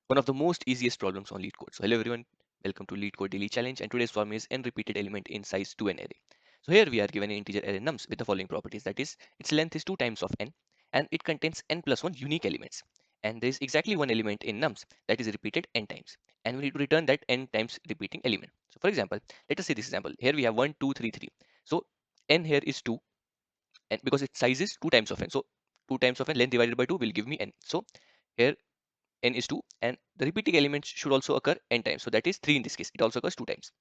one of the most easiest problems on Leetcode. So hello everyone, welcome to Leetcode Daily Challenge, and today's problem is n repeated element in size 2 an array. So here we are given an integer array nums with the following properties, that is its length is 2 times of n and it contains n plus 1 unique elements, and there is exactly one element in nums that is repeated n times, and we need to return that n times repeating element. So for example, let us see this example. Here we have 1 2 3 3. So n here is 2, and because its size is 2 times of n, so 2 times of n, length divided by 2 will give me n. So here n is 2, and the repeating elements should also occur n times, so that is 3 in this case. It also occurs 2 times.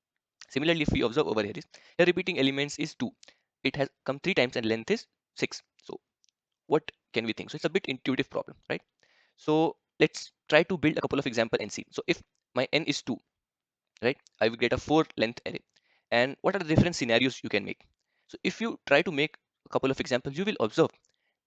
Similarly, if we observe over here, is the repeating elements is 2, it has come 3 times and length is 6. So what can we think? So it's a bit intuitive problem, right? So let's try to build a couple of example and see. So if my n is 2, right, I will get a 4 length array. And what are the different scenarios you can make? So if you try to make a couple of examples, you will observe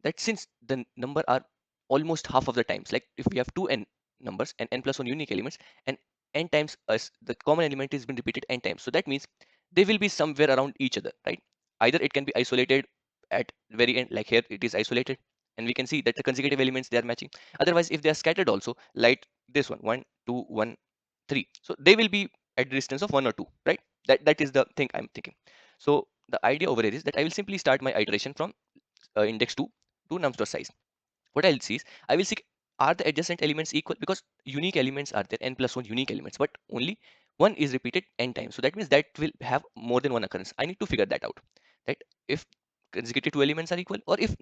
that since the number are almost half of the times, like if we have two n numbers and n plus one unique elements, and n times us, the common element is been repeated n times, so that means they will be somewhere around each other, right? Either it can be isolated at very end, like here it is isolated, and we can see that the consecutive elements they are matching. Otherwise, if they are scattered also, like this one, 1 2 1 3, so they will be at the distance of 1 or 2, right? That is the thing I'm thinking. So the idea over here is that I will simply start my iteration from index 2 to nums.size. What I'll see is I will see, are the adjacent elements equal, because unique elements are there, n plus 1 unique elements, but only one is repeated n times. So that means that will have more than one occurrence. I need to figure that out, right? If consecutive two elements are equal, or if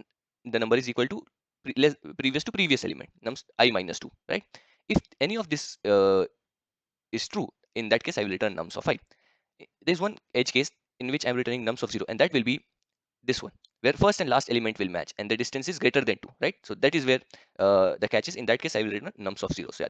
the number is equal to previous to previous element, nums I minus 2, right? If any of this is true, in that case I will return nums of I. There's one edge case in which I'm returning nums of 0, and that will be this one, where first and last element will match and the distance is greater than 2, right? So that is where the catch is. In that case I will return nums of 0. So yeah,